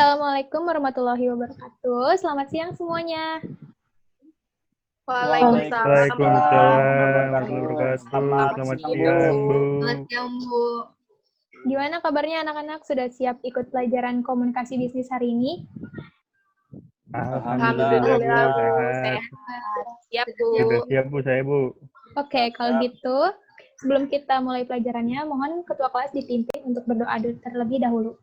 Assalamualaikum warahmatullahi wabarakatuh. Selamat siang semuanya. Waalaikumsalam warahmatullahi wabarakatuh. Selamat siang, Bu. Selamat siang, Bu. Gimana kabarnya anak-anak? Sudah siap ikut pelajaran komunikasi bisnis hari ini? Alhamdulillah, Bu. Sehat. Siap, Bu. Sudah siap, Bu. Saya, Bu. Oke, kalau gitu, sebelum kita mulai pelajarannya, mohon ketua kelas dipimpin untuk berdoa terlebih dahulu.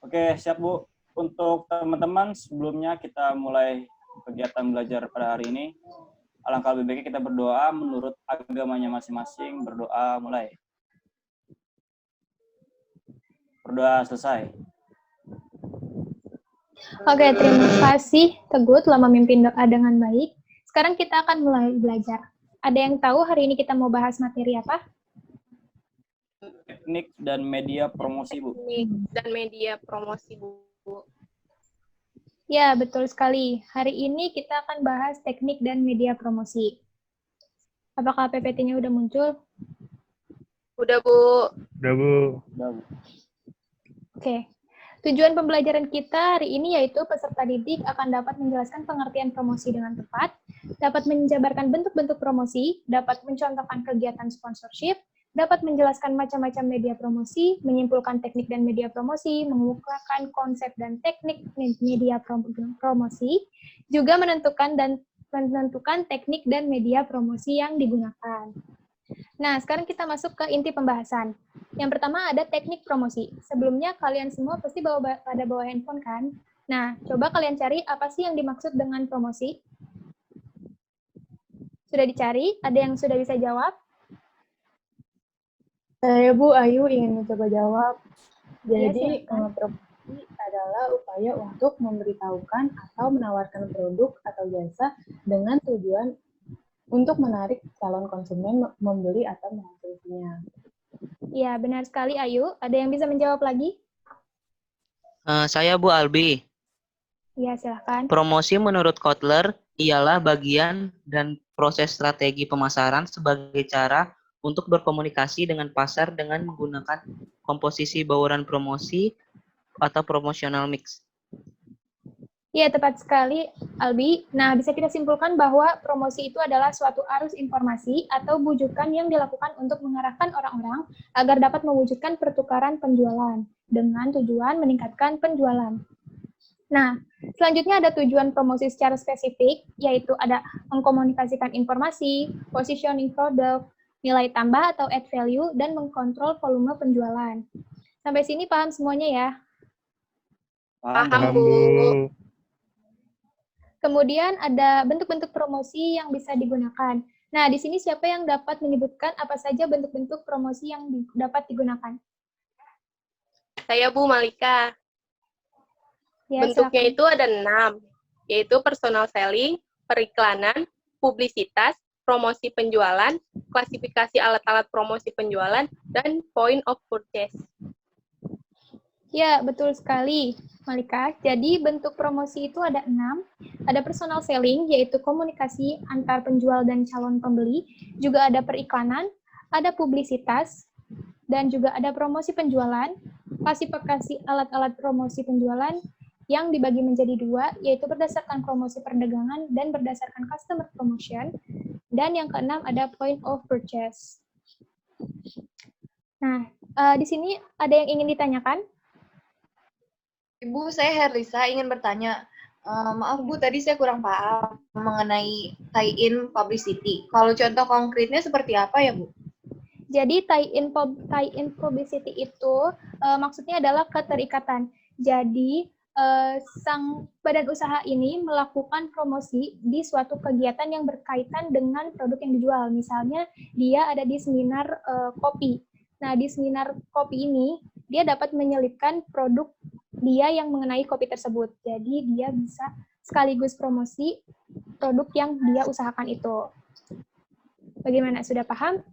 Oke, siap Bu. Untuk teman-teman, sebelumnya kita mulai kegiatan belajar pada hari ini. Alangkah lebih baiknya kita berdoa menurut agamanya masing-masing. Berdoa mulai. Berdoa selesai. Oke, terima kasih Teguh telah memimpin doa dengan baik. Sekarang kita akan mulai belajar. Ada yang tahu hari ini kita mau bahas materi apa? Teknik dan media promosi, Bu. Teknik dan media promosi, Bu. Ya, betul sekali. Hari ini kita akan bahas teknik dan media promosi. Apakah PPT-nya udah muncul? Udah, Bu. Udah, Bu. Udah, Bu. Oke. Tujuan pembelajaran kita hari ini yaitu peserta didik akan dapat menjelaskan pengertian promosi dengan tepat, dapat menjabarkan bentuk-bentuk promosi, dapat mencontohkan kegiatan sponsorship, dapat menjelaskan macam-macam media promosi, menyimpulkan teknik dan media promosi, mengukuhkan konsep dan teknik media promosi, juga menentukan teknik dan media promosi yang digunakan. Nah, sekarang kita masuk ke inti pembahasan. Yang pertama ada teknik promosi. Sebelumnya kalian semua pasti pada bawa handphone kan? Nah, coba kalian cari apa sih yang dimaksud dengan promosi? Sudah dicari? Ada yang sudah bisa jawab? Saya Bu Ayu ingin mencoba jawab. Jadi, Ya, promosi adalah upaya untuk memberitahukan atau menawarkan produk atau jasa dengan tujuan untuk menarik calon konsumen membeli atau mengkonsumsinya. Ya, benar sekali Ayu. Ada yang bisa menjawab lagi? Saya Bu Albi. Ya, silahkan. Promosi menurut Kotler ialah bagian dan proses strategi pemasaran sebagai cara untuk berkomunikasi dengan pasar dengan menggunakan komposisi bauran promosi atau promotional mix. Ya, tepat sekali, Albi. Nah, bisa kita simpulkan bahwa promosi itu adalah suatu arus informasi atau bujukan yang dilakukan untuk mengarahkan orang-orang agar dapat mewujudkan pertukaran penjualan dengan tujuan meningkatkan penjualan. Nah, selanjutnya ada tujuan promosi secara spesifik, yaitu ada mengkomunikasikan informasi, positioning produk, nilai tambah atau add value, dan mengkontrol volume penjualan. Sampai sini paham semuanya ya? Paham, Bu. Kemudian ada bentuk-bentuk promosi yang bisa digunakan. Nah, di sini siapa yang dapat menyebutkan apa saja bentuk-bentuk promosi yang dapat digunakan? Saya Bu Malika. Ya, Bentuknya silakan. itu ada 6, yaitu personal selling, periklanan, publisitas, promosi penjualan, klasifikasi alat-alat promosi penjualan, dan point of purchase. Ya, betul sekali, Malika. Jadi, bentuk promosi itu ada 6. Ada personal selling, yaitu komunikasi antar penjual dan calon pembeli. Juga ada periklanan, ada publisitas, dan juga ada promosi penjualan, klasifikasi alat-alat promosi penjualan, yang dibagi menjadi 2, yaitu berdasarkan promosi perdagangan dan berdasarkan customer promotion. Dan yang keenam ada point of purchase. Nah, di sini ada yang ingin ditanyakan? Ibu, saya Herlisa ingin bertanya. Maaf Bu, tadi saya kurang paham mengenai tie-in publicity. Kalau contoh konkretnya seperti apa ya Bu? Jadi tie-in publicity itu maksudnya adalah keterikatan. Jadi sang badan usaha ini melakukan promosi di suatu kegiatan yang berkaitan dengan produk yang dijual. Misalnya dia ada di seminar kopi. Nah, di seminar kopi ini dia dapat menyelipkan produk dia yang mengenai kopi tersebut. Jadi dia bisa sekaligus promosi produk yang dia usahakan itu. Bagaimana? Sudah paham?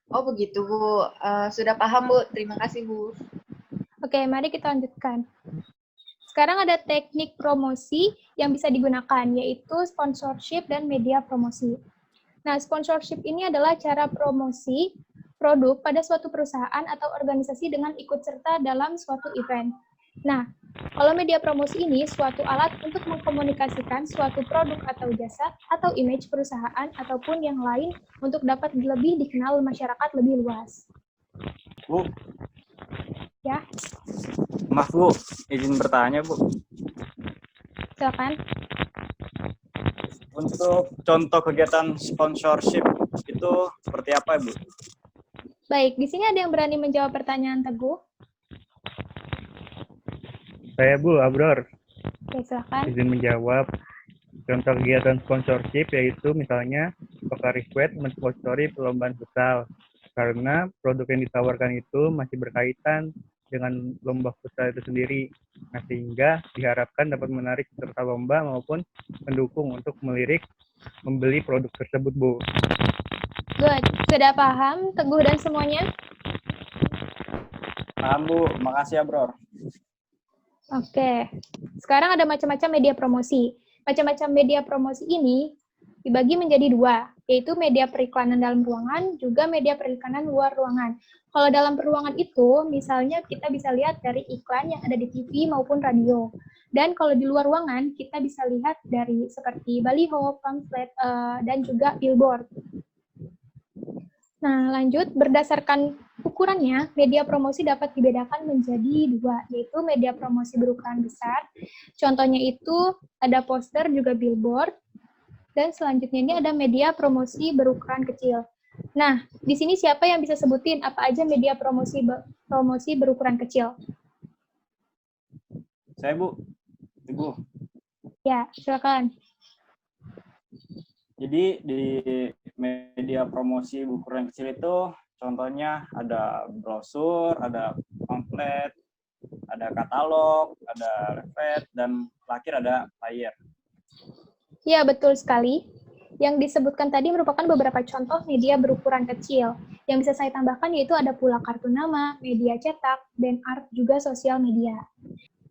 Oh begitu Bu, sudah paham Bu, terima kasih Bu. Oke, mari kita lanjutkan. Sekarang ada teknik promosi yang bisa digunakan, yaitu sponsorship dan media promosi. Nah, sponsorship ini adalah cara promosi produk pada suatu perusahaan atau organisasi dengan ikut serta dalam suatu event. Nah, kalau media promosi ini suatu alat untuk mengkomunikasikan suatu produk atau jasa atau image perusahaan ataupun yang lain untuk dapat lebih dikenal masyarakat lebih luas. Bu, Ya, maaf Bu, izin bertanya Bu. silakan. Untuk contoh kegiatan sponsorship itu seperti apa Bu? Baik, di sini ada yang berani menjawab pertanyaan Teguh? Saya Bu, Abror, Oke, silakan. izin menjawab. Contoh kegiatan sponsorship yaitu misalnya Pocari Squad mensponsori perlombaan futsal karena produk yang ditawarkan itu masih berkaitan dengan lomba futsal itu sendiri. Nah, sehingga diharapkan dapat menarik peserta lomba maupun pendukung untuk membeli produk tersebut, Bu. Good. Sudah paham, Teguh dan semuanya? Paham Bu, makasih ya Bro. Oke. Sekarang ada macam-macam media promosi. Macam-macam media promosi ini dibagi menjadi dua, yaitu media periklanan dalam ruangan, juga media periklanan luar ruangan. Kalau dalam ruangan itu, misalnya kita bisa lihat dari iklan yang ada di TV maupun radio. Dan kalau di luar ruangan, kita bisa lihat dari seperti baliho, pamflet, dan juga billboard. Nah, lanjut, berdasarkan ukurannya, media promosi dapat dibedakan menjadi dua, yaitu media promosi berukuran besar. Contohnya itu ada poster, juga billboard. Dan selanjutnya ini ada media promosi berukuran kecil. Nah, di sini siapa yang bisa sebutin apa aja media promosi berukuran kecil? Saya Bu. Ibu. Ya, silakan. Jadi di media promosi berukuran kecil itu contohnya ada brosur, ada pamflet, ada katalog, ada leaflet, dan terakhir ada flyer. Ya, betul sekali. Yang disebutkan tadi merupakan beberapa contoh media berukuran kecil. Yang bisa saya tambahkan yaitu ada pula kartu nama, media cetak, dan art juga sosial media.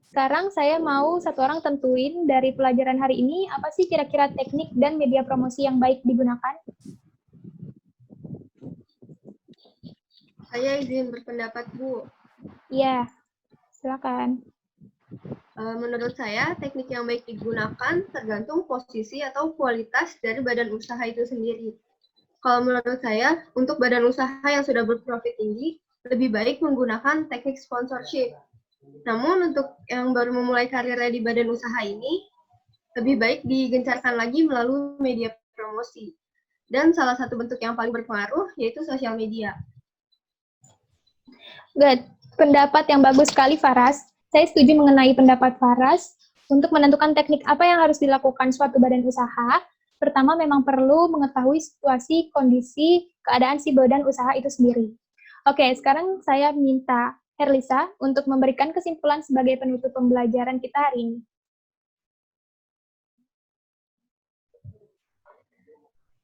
Sekarang saya mau satu orang tentuin dari pelajaran hari ini, apa sih kira-kira teknik dan media promosi yang baik digunakan? Saya izin berpendapat, Bu. Iya, silakan. Menurut saya, teknik yang baik digunakan tergantung posisi atau kualitas dari badan usaha itu sendiri. Kalau menurut saya, untuk badan usaha yang sudah berprofit tinggi, lebih baik menggunakan teknik sponsorship. Namun untuk yang baru memulai karirnya di badan usaha ini, lebih baik digencarkan lagi melalui media promosi. Dan salah satu bentuk yang paling berpengaruh yaitu sosial media. Good. Pendapat yang bagus sekali, Faras. Saya setuju mengenai pendapat Faras. Untuk menentukan teknik apa yang harus dilakukan suatu badan usaha, pertama memang perlu mengetahui situasi, kondisi, keadaan si badan usaha itu sendiri. Oke, sekarang saya minta Herlisa untuk memberikan kesimpulan sebagai penutup pembelajaran kita hari ini.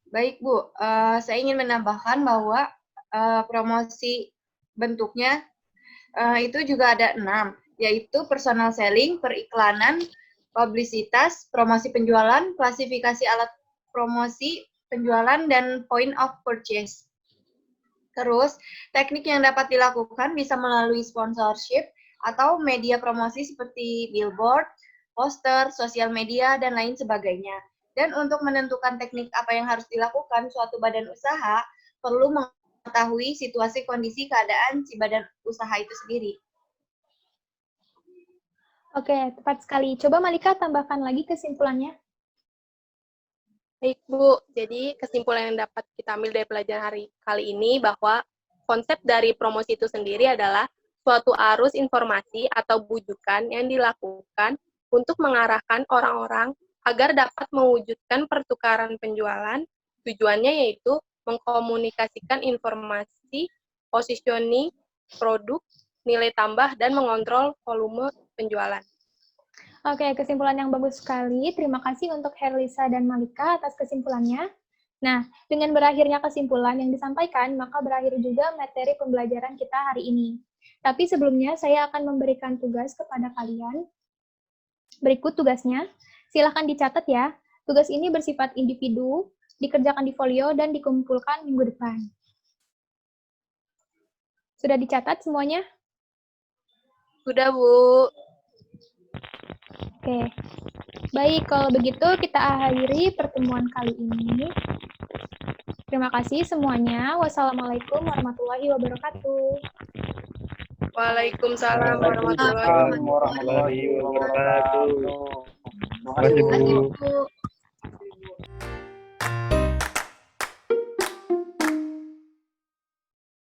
Baik, Bu. Saya ingin menambahkan bahwa promosi bentuknya itu juga ada 6, yaitu personal selling, periklanan, publisitas, promosi penjualan, klasifikasi alat promosi, penjualan, dan point of purchase. Terus, teknik yang dapat dilakukan bisa melalui sponsorship atau media promosi seperti billboard, poster, sosial media, dan lain sebagainya. Dan untuk menentukan teknik apa yang harus dilakukan suatu badan usaha, perlu mengetahui situasi kondisi keadaan si badan usaha itu sendiri. Oke, tepat sekali. Coba Malika tambahkan lagi kesimpulannya. Baik, Bu. Jadi kesimpulan yang dapat kita ambil dari pelajaran kali ini bahwa konsep dari promosi itu sendiri adalah suatu arus informasi atau bujukan yang dilakukan untuk mengarahkan orang-orang agar dapat mewujudkan pertukaran penjualan. Tujuannya yaitu mengkomunikasikan informasi, positioning, produk, nilai tambah, dan mengontrol volume penjualan. Oke, kesimpulan yang bagus sekali. Terima kasih untuk Herlisa dan Malika atas kesimpulannya. Nah, dengan berakhirnya kesimpulan yang disampaikan, maka berakhir juga materi pembelajaran kita hari ini. Tapi sebelumnya, saya akan memberikan tugas kepada kalian. Berikut tugasnya. Silahkan dicatat ya. Tugas ini bersifat individu, dikerjakan di folio, dan dikumpulkan minggu depan. Sudah dicatat semuanya? Sudah, Bu. Oke. Baik, kalau begitu kita akhiri pertemuan kali ini. Terima kasih semuanya. Wassalamualaikum warahmatullahi wabarakatuh. Waalaikumsalam warahmatullahi Waalaikumsalam warahmatullahi wabarakatuh. Terima kasih, Bu. Bu.